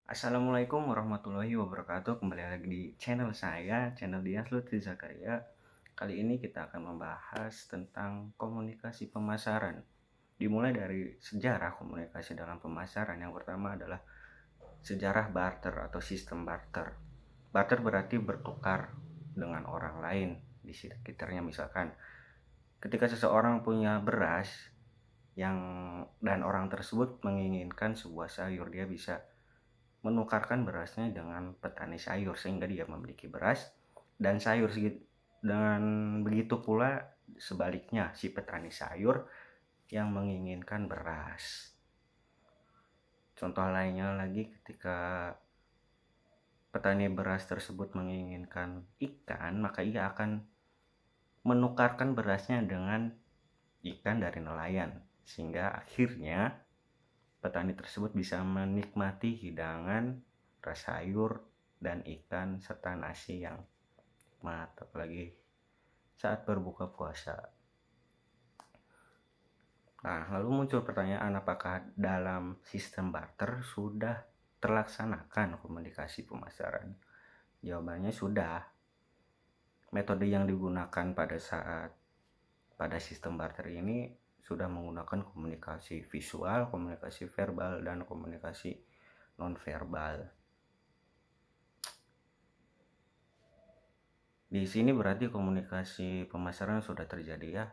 Assalamualaikum warahmatullahi wabarakatuh. Kembali lagi di channel saya, channel Dias Lutfi Zakaria. Kali ini kita akan membahas tentang komunikasi pemasaran. Dimulai dari sejarah komunikasi dalam pemasaran. Yang pertama adalah sejarah barter atau sistem barter. Barter berarti bertukar dengan orang lain di sekitarnya. Misalkan ketika seseorang punya beras dan orang tersebut menginginkan sebuah sayur, dia bisa menukarkan berasnya dengan petani sayur sehingga dia memiliki beras dan sayur. Dengan begitu pula sebaliknya, si petani sayur yang menginginkan beras. Contoh lainnya lagi, ketika petani beras tersebut menginginkan ikan, maka ia akan menukarkan berasnya dengan ikan dari nelayan, sehingga akhirnya petani tersebut bisa menikmati hidangan ras sayur dan ikan serta nasi yang nikmat, apalagi saat berbuka puasa. Nah, lalu muncul pertanyaan, apakah dalam sistem barter sudah terlaksanakan komunikasi pemasaran? Jawabannya sudah. Metode yang digunakan pada sistem barter ini sudah menggunakan komunikasi visual, komunikasi verbal, dan komunikasi nonverbal. Di sini berarti komunikasi pemasaran sudah terjadi ya.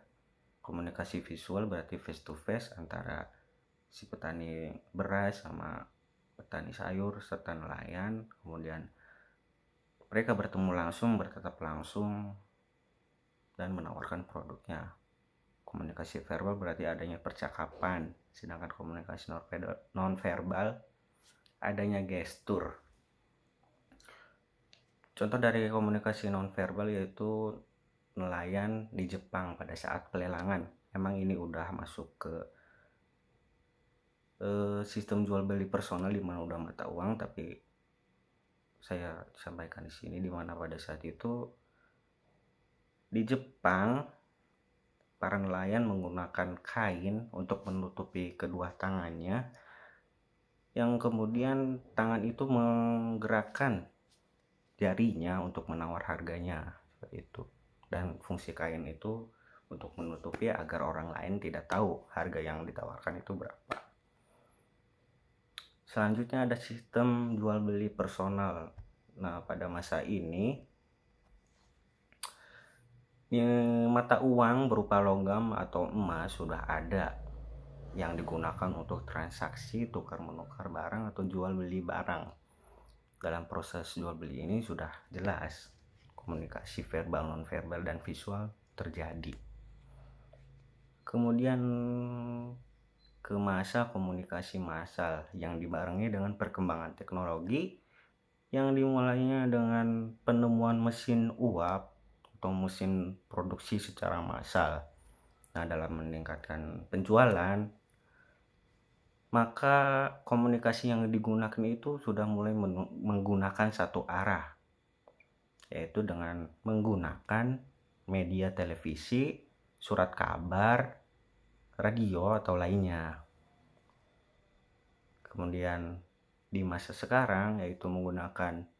Komunikasi visual berarti face to face antara si petani beras sama petani sayur serta nelayan. Kemudian mereka bertemu langsung, bertatap langsung, dan menawarkan produknya. Komunikasi verbal berarti adanya percakapan, sedangkan komunikasi nonverbal adanya gestur. Contoh dari komunikasi nonverbal yaitu nelayan di Jepang pada saat pelelangan. Emang ini udah masuk ke sistem jual beli personal di mana udah mata uang, tapi saya sampaikan di sini di mana pada saat itu di Jepang para nelayan menggunakan kain untuk menutupi kedua tangannya, yang kemudian tangan itu menggerakkan jarinya untuk menawar harganya seperti itu. Dan fungsi kain itu untuk menutupi agar orang lain tidak tahu harga yang ditawarkan itu berapa. Selanjutnya ada sistem jual beli personal. Nah, pada masa ini mata uang berupa logam atau emas sudah ada yang digunakan untuk transaksi tukar menukar barang atau jual beli barang. Dalam proses jual beli ini sudah jelas komunikasi verbal, nonverbal, dan visual terjadi. Kemudian ke masa komunikasi massal yang dibarengi dengan perkembangan teknologi yang dimulainya dengan penemuan mesin uap atau mesin produksi secara massal. Nah, dalam meningkatkan penjualan, maka komunikasi yang digunakan itu sudah mulai menggunakan satu arah, yaitu dengan menggunakan media televisi, surat kabar, radio atau lainnya. Kemudian di masa sekarang yaitu menggunakan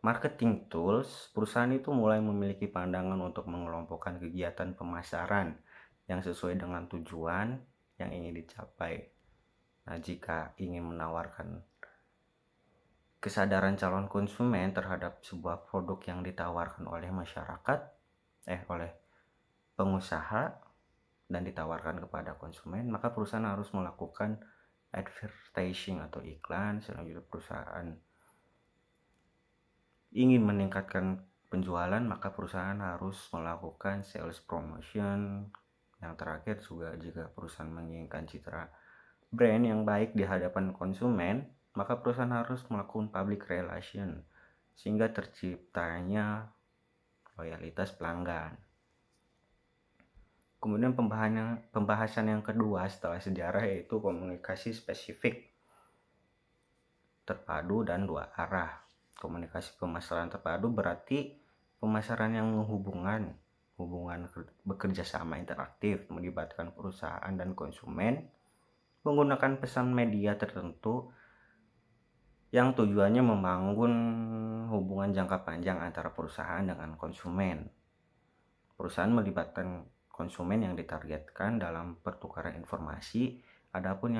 marketing tools, perusahaan itu mulai memiliki pandangan untuk mengelompokkan kegiatan pemasaran yang sesuai dengan tujuan yang ingin dicapai. Nah, jika ingin menawarkan kesadaran calon konsumen terhadap sebuah produk yang ditawarkan oleh masyarakat, oleh pengusaha dan ditawarkan kepada konsumen, maka perusahaan harus melakukan advertising atau iklan. Selanjutnya perusahaan ingin meningkatkan penjualan, maka perusahaan harus melakukan sales promotion. Yang terakhir juga, jika perusahaan menginginkan citra brand yang baik di hadapan konsumen, maka perusahaan harus melakukan public relation sehingga terciptanya loyalitas pelanggan. Kemudian pembahasan yang kedua setelah sejarah yaitu komunikasi spesifik, terpadu, dan dua arah. Komunikasi pemasaran terpadu berarti pemasaran yang menghubungkan hubungan bekerja sama interaktif melibatkan perusahaan dan konsumen menggunakan pesan media tertentu yang tujuannya membangun hubungan jangka panjang antara perusahaan dengan konsumen. Perusahaan melibatkan konsumen yang ditargetkan dalam pertukaran informasi. Adapun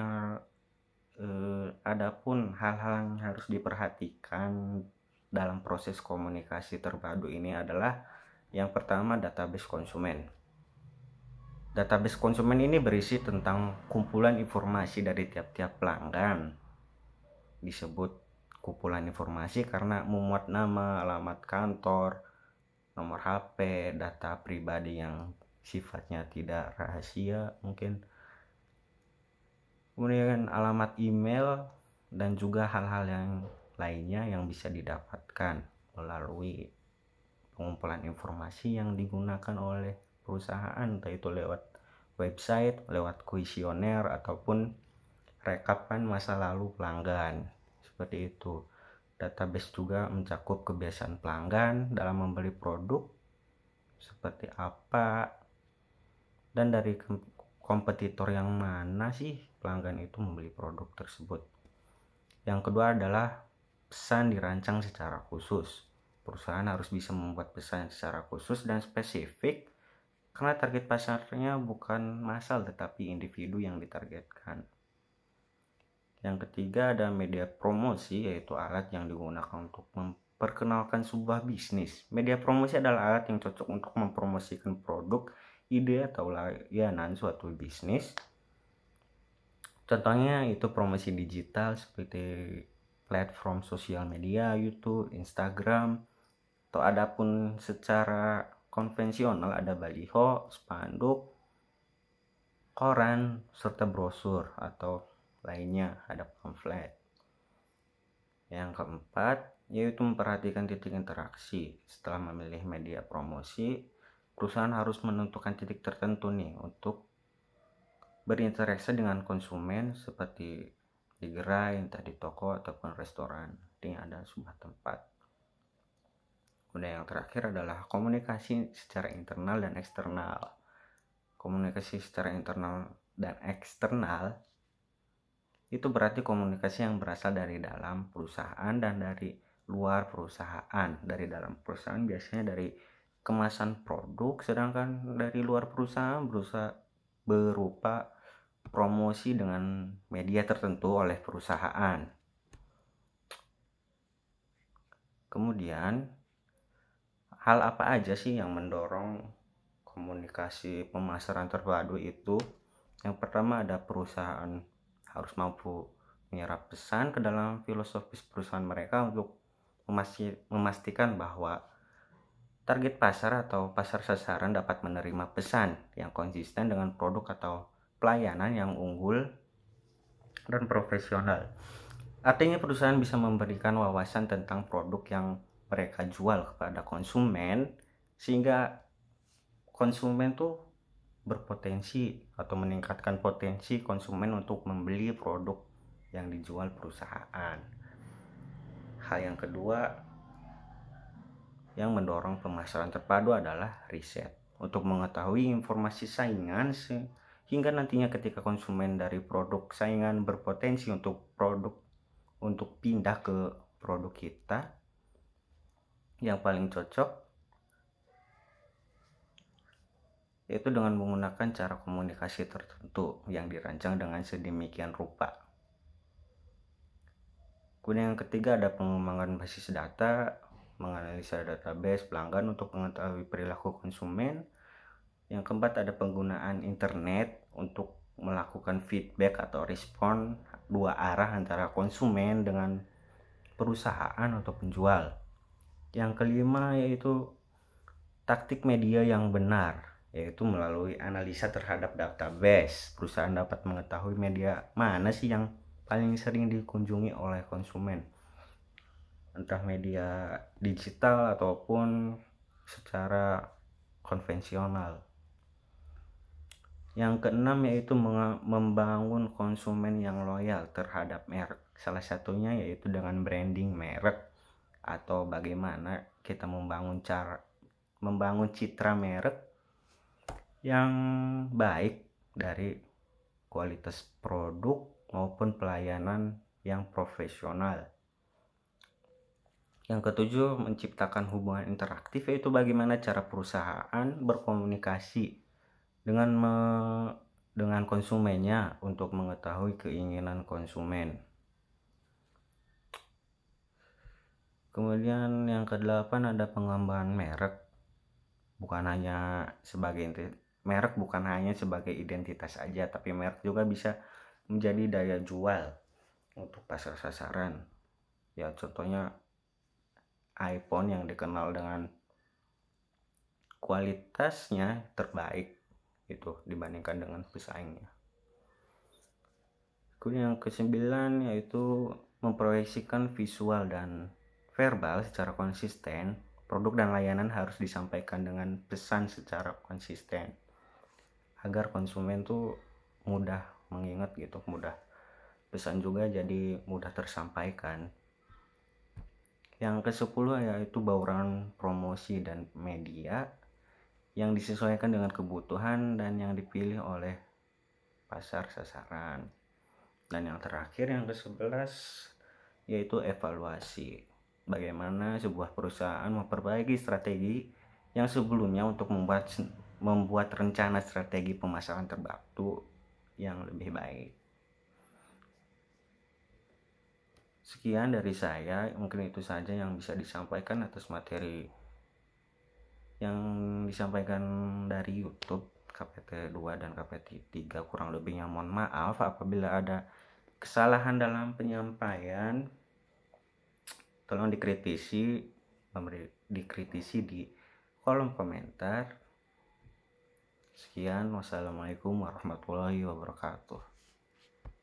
hal-hal yang harus diperhatikan dalam proses komunikasi terpadu ini adalah yang pertama, database konsumen. Database konsumen ini berisi tentang kumpulan informasi dari tiap-tiap pelanggan. Disebut kumpulan informasi karena memuat nama, alamat kantor, nomor HP, data pribadi yang sifatnya tidak rahasia mungkin, kemudian alamat email, dan juga hal-hal yang lainnya yang bisa didapatkan melalui pengumpulan informasi yang digunakan oleh perusahaan, entah itu lewat website, lewat kuesioner, ataupun rekapan masa lalu pelanggan. Seperti itu. Database juga mencakup kebiasaan pelanggan dalam membeli produk seperti apa, dan dari kompetitor yang mana sih pelanggan itu membeli produk tersebut. Yang kedua adalah pesan dirancang secara khusus. Perusahaan harus bisa membuat pesan secara khusus dan spesifik karena target pasarnya bukan massal tetapi individu yang ditargetkan. Yang ketiga ada media promosi, yaitu alat yang digunakan untuk memperkenalkan sebuah bisnis. Media promosi adalah alat yang cocok untuk mempromosikan produk, ide, atau layanan suatu bisnis. Contohnya itu promosi digital seperti platform sosial media, YouTube, Instagram, atau adapun secara konvensional ada baliho, spanduk, koran, serta brosur atau lainnya, ada pamflet. Yang keempat yaitu memperhatikan titik interaksi. Setelah memilih media promosi, perusahaan harus menentukan titik tertentu nih untuk berinteraksi dengan konsumen seperti di gerai, entah di toko ataupun restoran. Ini ada sebuah tempat. Kemudian yang terakhir adalah komunikasi secara internal dan eksternal. Komunikasi secara internal dan eksternal itu berarti komunikasi yang berasal dari dalam perusahaan dan dari luar perusahaan. Dari dalam perusahaan biasanya dari kemasan produk, sedangkan dari luar perusahaan berupa promosi dengan media tertentu oleh perusahaan. Kemudian hal apa aja sih yang mendorong komunikasi pemasaran terpadu itu? Yang pertama ada perusahaan harus mampu menyerap pesan ke dalam filosofis perusahaan mereka untuk memastikan bahwa target pasar atau pasar sasaran dapat menerima pesan yang konsisten dengan produk atau pelayanan yang unggul dan profesional. Artinya perusahaan bisa memberikan wawasan tentang produk yang mereka jual kepada konsumen sehingga konsumen tuh berpotensi atau meningkatkan potensi konsumen untuk membeli produk yang dijual perusahaan. Hal yang kedua yang mendorong pemasaran terpadu adalah riset untuk mengetahui informasi saingan sehingga nantinya ketika konsumen dari produk saingan berpotensi untuk pindah ke produk kita yang paling cocok, yaitu dengan menggunakan cara komunikasi tertentu yang dirancang dengan sedemikian rupa. Kemudian yang ketiga ada pengembangan basis data, menganalisa database pelanggan untuk mengetahui perilaku konsumen. Yang keempat ada penggunaan internet untuk melakukan feedback atau respon dua arah antara konsumen dengan perusahaan atau penjual. Yang kelima yaitu taktik media yang benar, yaitu melalui analisa terhadap database. Perusahaan dapat mengetahui media mana sih yang paling sering dikunjungi oleh konsumen, entah media digital ataupun secara konvensional. Yang keenam yaitu membangun konsumen yang loyal terhadap merek. Salah satunya yaitu dengan branding merek atau bagaimana kita membangun citra merek yang baik dari kualitas produk maupun pelayanan yang profesional. Yang ketujuh, menciptakan hubungan interaktif, yaitu bagaimana cara perusahaan berkomunikasi dengan dengan konsumennya untuk mengetahui keinginan konsumen. Kemudian yang kedelapan ada pengembangan merek, bukan hanya sebagai merek bukan hanya sebagai identitas saja, tapi merek juga bisa menjadi daya jual untuk pasar sasaran. Ya contohnya iPhone yang dikenal dengan kualitasnya terbaik itu dibandingkan dengan pesaingnya. Kemudian yang kesembilan yaitu memproyeksikan visual dan verbal secara konsisten. Produk dan layanan harus disampaikan dengan pesan secara konsisten agar konsumen tuh mudah mengingat gitu, mudah pesan juga jadi mudah tersampaikan. Yang ke-10 yaitu bauran promosi dan media yang disesuaikan dengan kebutuhan dan yang dipilih oleh pasar sasaran. Dan yang terakhir yang ke-11 yaitu evaluasi. Bagaimana sebuah perusahaan memperbaiki strategi yang sebelumnya untuk membuat rencana strategi pemasaran terbaru yang lebih baik. Sekian dari saya, mungkin itu saja yang bisa disampaikan atas materi yang disampaikan dari YouTube KPT 2 dan KPT 3. Kurang lebihnya mohon maaf apabila ada kesalahan dalam penyampaian. Tolong dikritisi di kolom komentar. Sekian, wassalamualaikum warahmatullahi wabarakatuh.